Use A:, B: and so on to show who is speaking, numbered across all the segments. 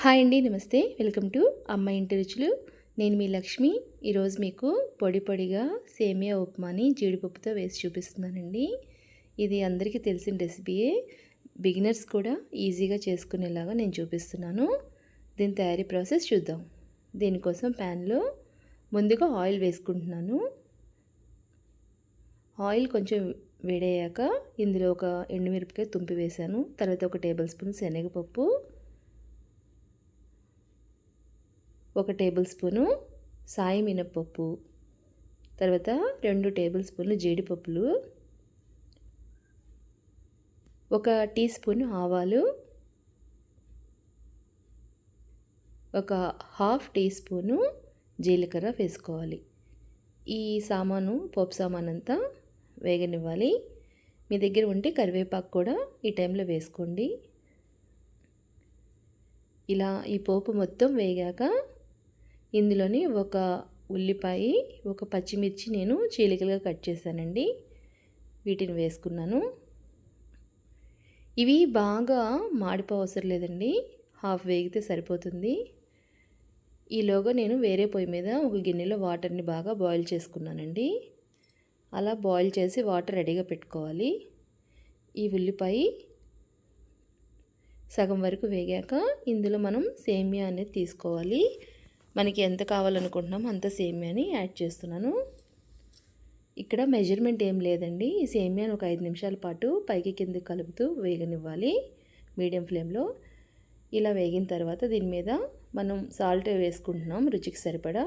A: Hi అండి, నమస్తే. Welcome to అమ్మ ఇంటి రుచులు. నేను మీ లక్ష్మి. ఈరోజు మీకు పొడి పొడిగా సేమియా ఉప్మాని జీడిపప్పుతో వేసి చూపిస్తున్నానండి. ఇది అందరికీ తెలిసిన రెసిపీయే. బిగినర్స్ కూడా ఈజీగా చేసుకునేలాగా నేను చూపిస్తున్నాను. దీని తయారీ ప్రాసెస్ చూద్దాం. దీనికోసం ప్యాన్లో ముందుగా ఆయిల్ వేసుకుంటున్నాను. ఆయిల్ కొంచెం వేడయ్యాక ఇందులో ఒక ఎండుమిరపకాయ తుంపి వేశాను. తర్వాత ఒక టేబుల్ స్పూన్ శనగపప్పు, 1 టేబుల్ స్పూను సాయి మినప్పప్పు, తర్వాత 2 టేబుల్ స్పూన్లు జీడిపప్పులు, 1 టీ స్పూన్ ఆవాలు, 1/2 టీ స్పూను జీలకర్ర వేసుకోవాలి. ఈ పోపు సామాను అంతా వేగనివ్వాలి. మీ దగ్గర ఉంటే కరివేపాకు కూడా ఈ టైంలో వేసుకోండి. ఇలా ఈ పోపు మొత్తం వేగాక ఇందులోని 1 ఉల్లిపాయ, 1 పచ్చిమిర్చి నేను చీలికలుగా కట్ చేశానండి. వీటిని వేసుకున్నాను. ఇవి బాగా మాడిపోవసరం లేదండి, హాఫ్ వేగితే సరిపోతుంది. ఈలోగా నేను వేరే పొయ్యి మీద ఒక గిన్నెలో వాటర్ని బాగా బాయిల్ చేసుకున్నానండి. అలా బాయిల్ చేసి వాటర్ రెడీగా పెట్టుకోవాలి. ఈ ఉల్లిపాయ సగం వరకు వేగాక ఇందులో మనం సేమియా అనేది తీసుకోవాలి. మనకి ఎంత కావాలనుకుంటున్నామో అంత సేమియాని యాడ్ చేస్తున్నాను. ఇక్కడ మెజర్మెంట్ ఏం లేదండి. ఈ సేమియాని ఒక 5 నిమిషాల పాటు పైకి కిందకి కలుపుతూ వేగనివ్వాలి మీడియం ఫ్లేమ్లో. ఇలా వేగిన తర్వాత దీని మీద మనం సాల్ట్ వేసుకుంటున్నాం రుచికి సరిపడా.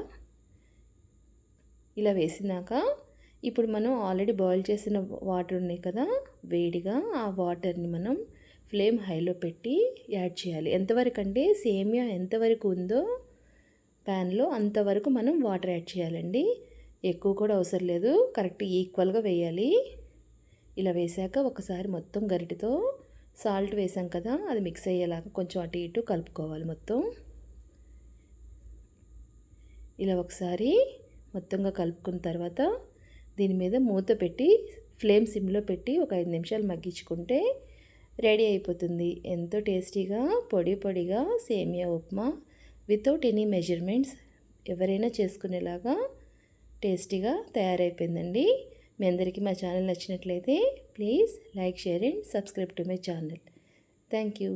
A: ఇలా వేసినాక ఇప్పుడు మనం ఆల్రెడీ బాయిల్ చేసిన వాటర్ ఉన్నాయి కదా వేడిగా, ఆ వాటర్ని మనం ఫ్లేమ్ హైలో పెట్టి యాడ్ చేయాలి. ఎంతవరకు అంటే సేమియా ఎంతవరకు ఉందో ప్యాన్లో అంతవరకు మనం వాటర్ యాడ్ చేయాలండి. ఎక్కువ కూడా అవసరం లేదు, కరెక్ట్ ఈక్వల్గా వేయాలి. ఇలా వేసాక ఒకసారి మొత్తం గరిటెతో సాల్ట్ వేసాం కదా అది మిక్స్ అయ్యేలాగా కొంచెం అటు ఇటు కలుపుకోవాలి మొత్తం. ఇలా ఒకసారి మొత్తంగా కలుపుకున్న తర్వాత దీని మీద మూత పెట్టి ఫ్లేమ్ సిమ్లో పెట్టి ఒక 5 నిమిషాలు మగ్గించుకుంటే రెడీ అయిపోతుంది. ఎంతో టేస్టీగా పొడి పొడిగా సేమియా ఉప్మా వితౌట్ ఎనీ మెజర్మెంట్స్ ఎవరైనా చేసుకునేలాగా టేస్టీగా తయారైపోయిందండి. మీ అందరికీ మా ఛానల్ నచ్చినట్లయితే please like, share and subscribe to my channel. Thank you.